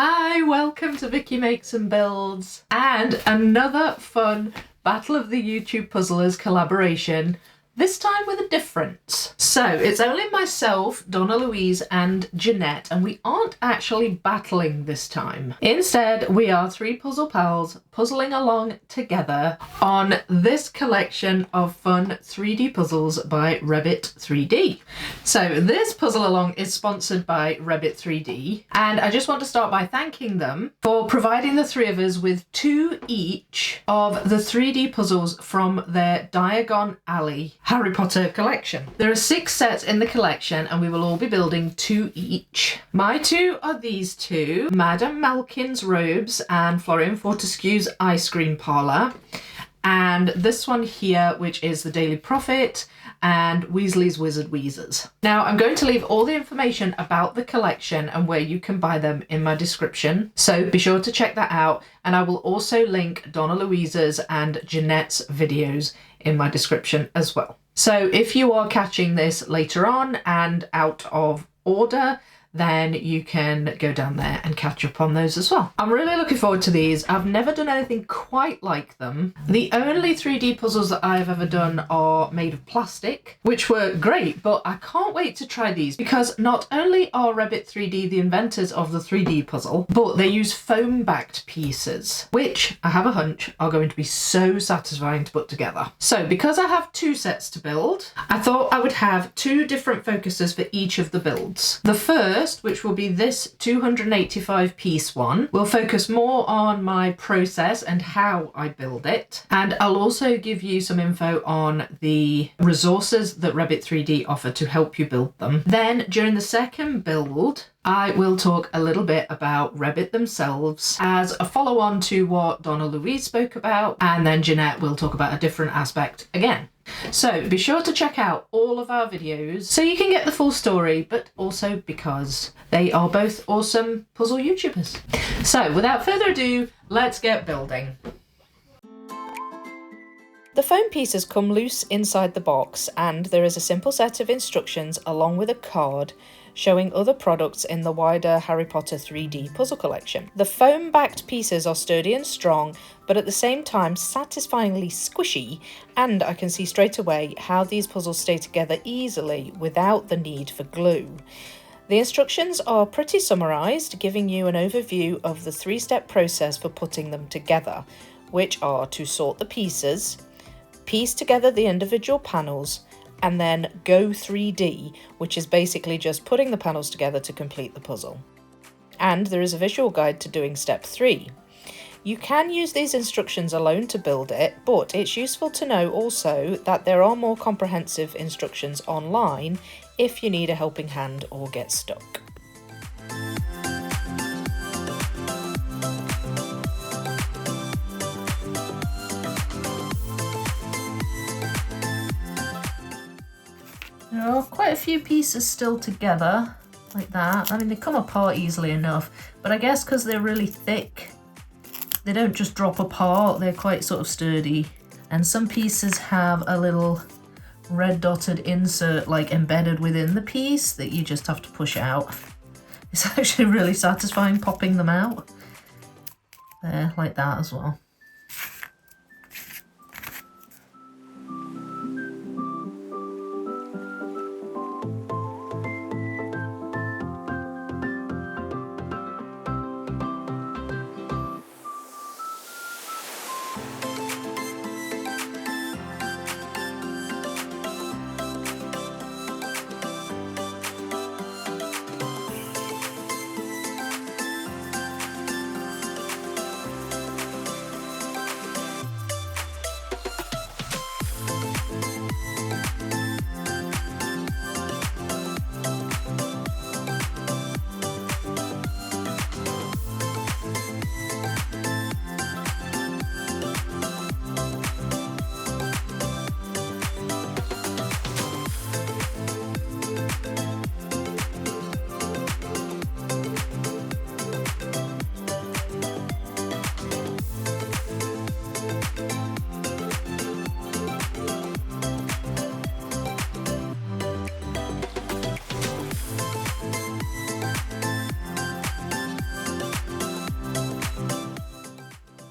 Hi, welcome to Vicky Makes and Builds and another fun Battle of the YouTube Puzzlers collaboration, this time with a difference. So it's only myself, Donnalouise and Janette, and we aren't actually battling this time. Instead, we are three puzzle pals puzzling along together on this collection of fun 3D puzzles by Wrebbit 3D. So this puzzle along is sponsored by Wrebbit 3D, and I just want to start by thanking them for providing the three of us with 2 each of the 3D puzzles from their Diagon Alley Harry Potter collection. There are 6 sets in the collection and we will all be building 2 each. My 2 are these 2, Madame Malkin's Robes and Florian Fortescue's Ice Cream Parlour, and this one here, which is the Daily Prophet and Weasley's Wizard Wheezers. Now I'm going to leave all the information about the collection and where you can buy them in my description, so be sure to check that out, and I will also link Donnalouise's and Janette's videos in my description as well. So if you are catching this later on and out of order, then you can go down there and catch up on those as well. I'm really looking forward to these. I've never done anything quite like them. The only 3D puzzles that I've ever done are made of plastic, which were great, but I can't wait to try these because not only are Wrebbit 3D the inventors of the 3D puzzle, but they use foam-backed pieces, which I have a hunch are going to be so satisfying to put together. So because I have 2 sets to build, I thought I would have 2 different focuses for each of the builds. The first, which will be this 285 piece one, will focus more on my process and how I build it, and I'll also give you some info on the resources that Wrebbit 3D offer to help you build them. Then during the second build, I will talk a little bit about Wrebbit themselves as a follow-on to what Donnalouise spoke about, and then Janette will talk about a different aspect again. So be sure to check out all of our videos so you can get the full story, but also because they are both awesome puzzle YouTubers. So without further ado, let's get building. The foam pieces come loose inside the box, and there is a simple set of instructions along with a card showing other products in the wider Harry Potter 3D puzzle collection. The foam-backed pieces are sturdy and strong, but at the same time satisfyingly squishy, and I can see straight away how these puzzles stay together easily without the need for glue. The instructions are pretty summarised, giving you an overview of the 3-step process for putting them together, which are to sort the pieces, piece together the individual panels, and then go 3D, which is basically just putting the panels together to complete the puzzle. And there is a visual guide to doing step 3. You can use these instructions alone to build it, but it's useful to know also that there are more comprehensive instructions online if you need a helping hand or get stuck. There are quite a few pieces still together, like that. I mean, they come apart easily enough, but I guess because they're really thick, they don't just drop apart, they're quite sort of sturdy. And some pieces have a little red dotted insert like embedded within the piece that you just have to push out. It's actually really satisfying popping them out. There, like that as well.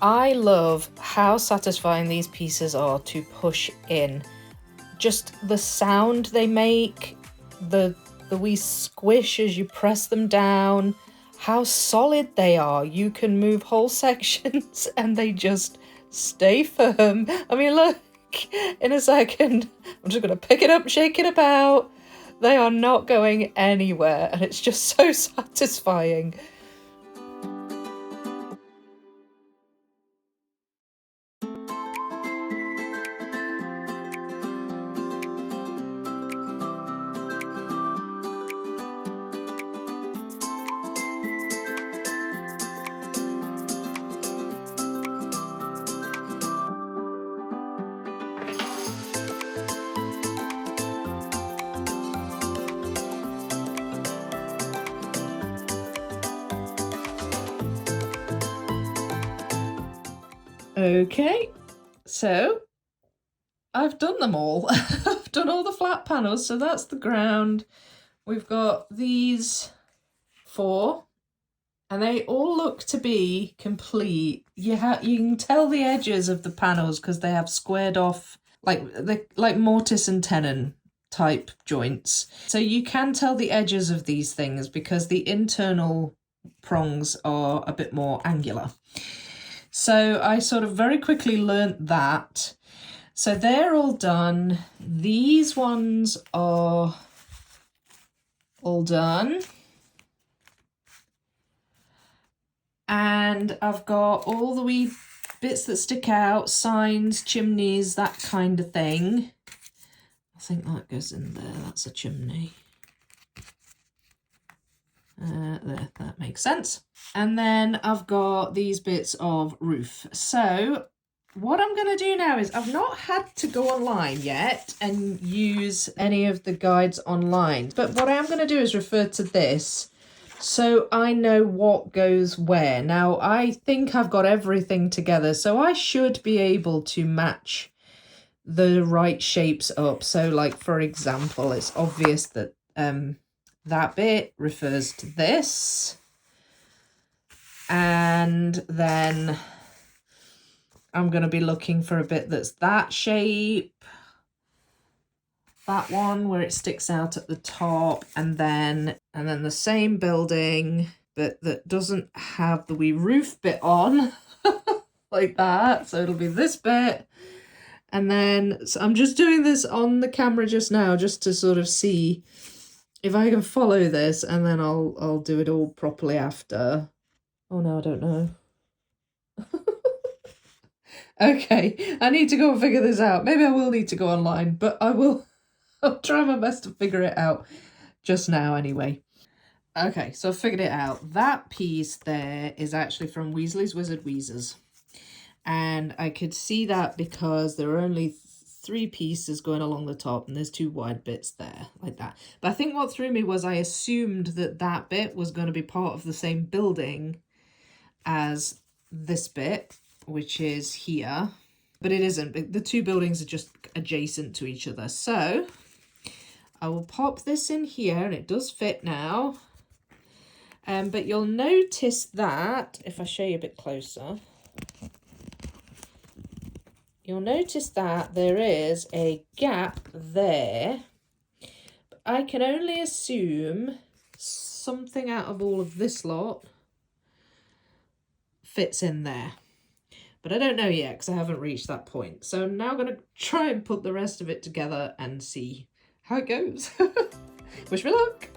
I love how satisfying these pieces are to push in. Just the sound they make, the wee squish as you press them down, how solid they are. You can move whole sections and they just stay firm. I mean, look, in a second, I'm just going to pick it up, shake it about. They are not going anywhere, and it's just so satisfying. Okay, so I've done them all. I've done all the flat panels, so that's the ground. We've got these 4, and they all look to be complete. You can tell the edges of the panels because they have squared off, like mortise and tenon type joints. So you can tell the edges of these things because the internal prongs are a bit more angular. So I sort of very quickly learnt that. So they're all done. These ones are all done. And I've got all the wee bits that stick out, signs, chimneys, that kind of thing. I think that goes in there. That's a chimney. There, that makes sense. And then I've got these bits of roof. So what I'm going to do now is I've not had to go online yet and use any of the guides online. But what I am going to do is refer to this so I know what goes where. Now, I think I've got everything together, so I should be able to match the right shapes up. So, like, for example, it's obvious that that bit refers to this. And then I'm going to be looking for a bit that's that shape. That one where it sticks out at the top, and then the same building but that doesn't have the wee roof bit on like that. So it'll be this bit. And then so I'm just doing this on the camera just now just to sort of see if I can follow this, and then I'll do it all properly after. Oh no, I don't know. Okay, I need to go and figure this out. Maybe I will need to go online, but I'll try my best to figure it out just now anyway. Okay, so I figured it out. That piece there is actually from Weasley's Wizard Wheezers. And I could see that because there are only 3 pieces going along the top, and there's 2 wide bits there, like that. But I think what threw me was I assumed that that bit was going to be part of the same building as this bit, which is here. But it isn't. The 2 buildings are just adjacent to each other. So I will pop this in here, and it does fit now. But you'll notice that, if I show you a bit closer, you'll notice that there is a gap there. But I can only assume something out of all of this lot fits in there. But I don't know yet because I haven't reached that point. So I'm now going to try and put the rest of it together and see how it goes. Wish me luck.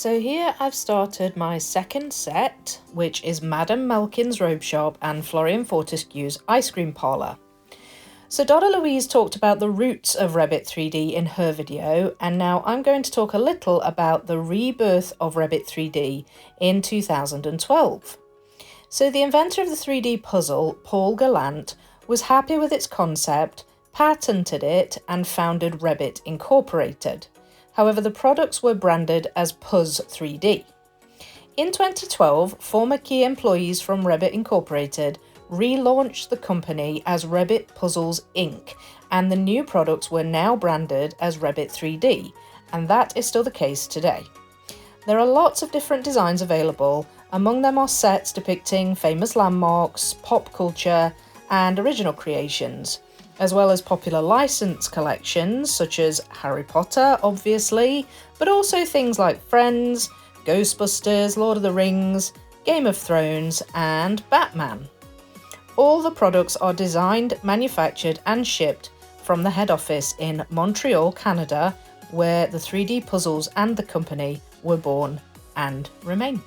So here I've started my second set, which is Madame Malkin's Robe Shop and Florian Fortescue's Ice Cream Parlour. So Donnalouise talked about the roots of Wrebbit 3D in her video, and now I'm going to talk a little about the rebirth of Wrebbit 3D in 2012. So the inventor of the 3D puzzle, Paul Gallant, was happy with its concept, patented it, and founded Wrebbit Incorporated. However, the products were branded as Puzz 3D. In 2012, former key employees from Wrebbit Incorporated relaunched the company as Wrebbit Puzzles Inc., and the new products were now branded as Wrebbit 3D, and that is still the case today. There are lots of different designs available. Among them are sets depicting famous landmarks, pop culture, and original creations, as well as popular license collections such as Harry Potter, obviously, but also things like Friends, Ghostbusters, Lord of the Rings, Game of Thrones, and Batman. All the products are designed, manufactured, and shipped from the head office in Montreal, Canada, where the 3D puzzles and the company were born and remain.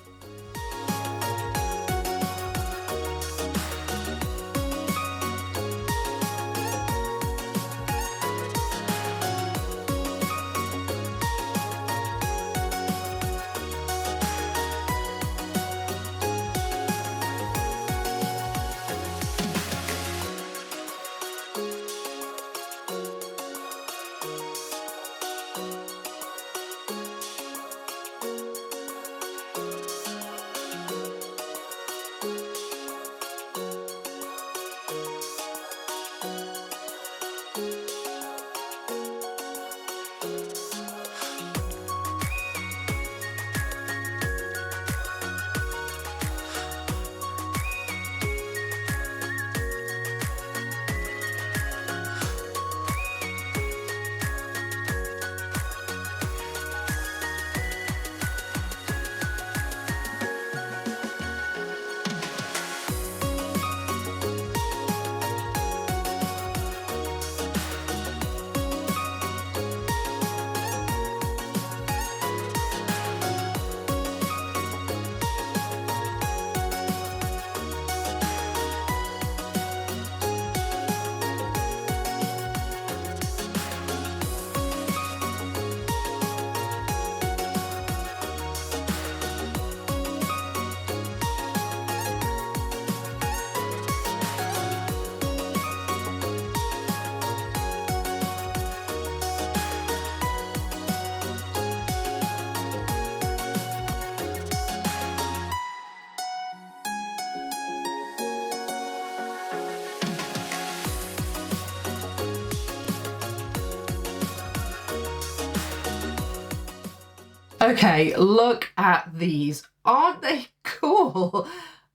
Okay, look at these. Aren't they cool?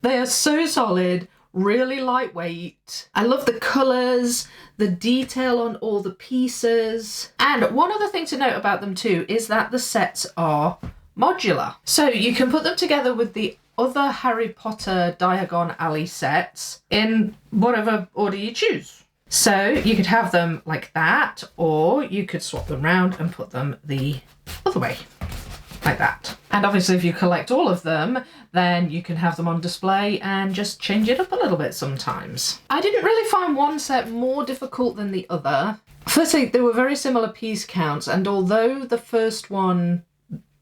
They are so solid, really lightweight. I love the colours, the detail on all the pieces. And one other thing to note about them too is that the sets are modular. So you can put them together with the other Harry Potter Diagon Alley sets in whatever order you choose. So you could have them like that, or you could swap them around and put them the other way. Like that. And obviously if you collect all of them, then you can have them on display and just change it up a little bit sometimes. I didn't really find one set more difficult than the other. Firstly, they were very similar piece counts, and although the first one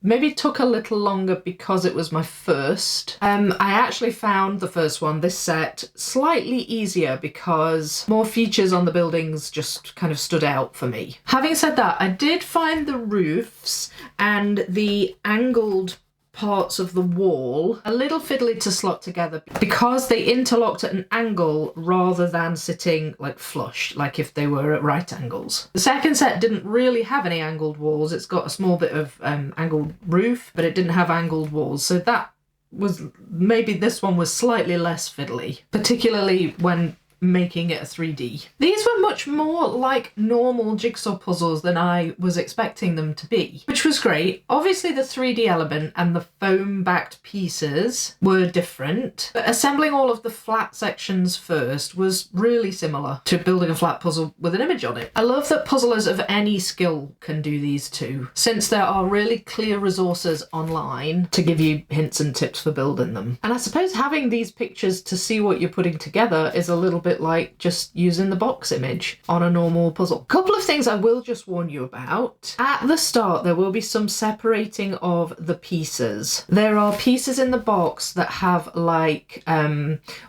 maybe took a little longer because it was my first, I actually found the first one, this set, slightly easier because more features on the buildings just kind of stood out for me. Having said that, I did find the roofs and the angled parts of the wall a little fiddly to slot together because they interlocked at an angle rather than sitting like flush, like if they were at right angles. The second set didn't really have any angled walls. It's got a small bit of angled roof, but it didn't have angled walls, so that was maybe this one was slightly less fiddly, particularly when making it a 3D. These were much more like normal jigsaw puzzles than I was expecting them to be, which was great. Obviously the 3D element and the foam backed pieces were different, but assembling all of the flat sections first was really similar to building a flat puzzle with an image on it. I love that puzzlers of any skill can do these too, since there are really clear resources online to give you hints and tips for building them. And I suppose having these pictures to see what you're putting together is a little bit like just using the box image on a normal puzzle. Couple of things I will just warn you about. At the start there will be some separating of the pieces. There are pieces in the box that have like,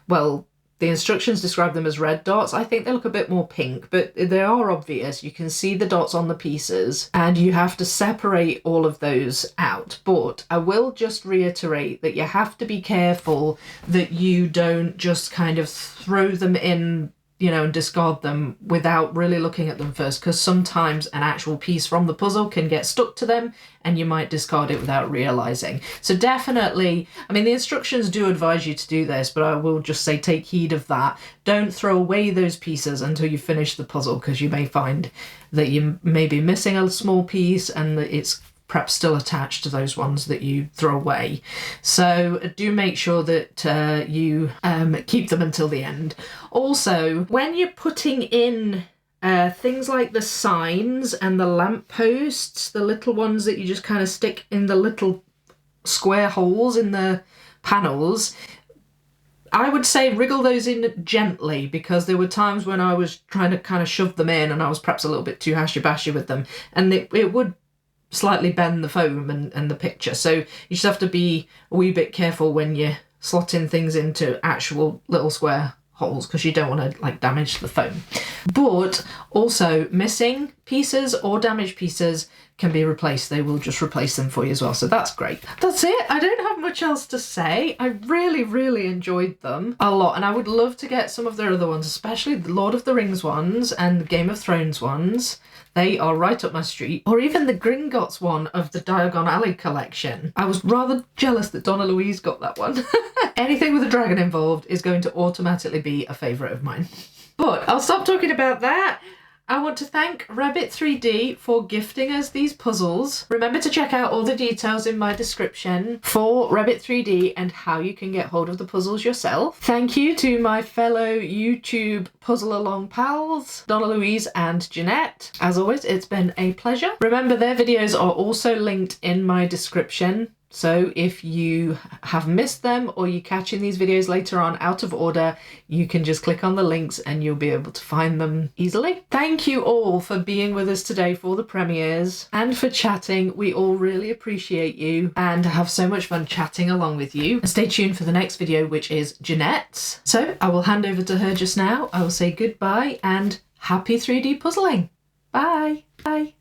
well, the instructions describe them as red dots. I think they look a bit more pink, but they are obvious. You can see the dots on the pieces and you have to separate all of those out. But I will just reiterate that you have to be careful that you don't just kind of throw them in, you know, and discard them without really looking at them first, because sometimes an actual piece from the puzzle can get stuck to them and you might discard it without realising. So definitely, I mean, the instructions do advise you to do this, but I will just say take heed of that. Don't throw away those pieces until you finish the puzzle, because you may find that you may be missing a small piece and that it's perhaps still attached to those ones that you throw away. So do make sure that you keep them until the end. Also, when you're putting in things like the signs and the lampposts, the little ones that you just kind of stick in the little square holes in the panels, I would say wriggle those in gently, because there were times when I was trying to kind of shove them in and I was perhaps a little bit too hashy-bashy with them, and it would slightly bend the foam and the picture. So you just have to be a wee bit careful when you're slotting things into actual little square holes, because you don't want to like damage the foam. But also missing pieces or damaged pieces can be replaced. They will just replace them for you as well. So that's great. That's it. I don't have much else to say. I really enjoyed them a lot, and I would love to get some of their other ones, especially the Lord of the Rings ones and the Game of Thrones ones. They are right up my street. Or even the Gringotts one of the Diagon Alley Collection. I was rather jealous that Donnalouise got that one. Anything with a dragon involved is going to automatically be a favourite of mine. But I'll stop talking about that. I want to thank Wrebbit 3D for gifting us these puzzles. Remember to check out all the details in my description for Wrebbit 3D and how you can get hold of the puzzles yourself. Thank you to my fellow YouTube puzzle along pals, Donnalouise and Janette. As always, it's been a pleasure. Remember, their videos are also linked in my description. So if you have missed them or you're catching these videos later on out of order, you can just click on the links and you'll be able to find them easily. Thank you all for being with us today for the premieres and for chatting. We all really appreciate you and have so much fun chatting along with you. And stay tuned for the next video, which is Janette's. So I will hand over to her just now. I will say goodbye and happy 3D puzzling. Bye. Bye.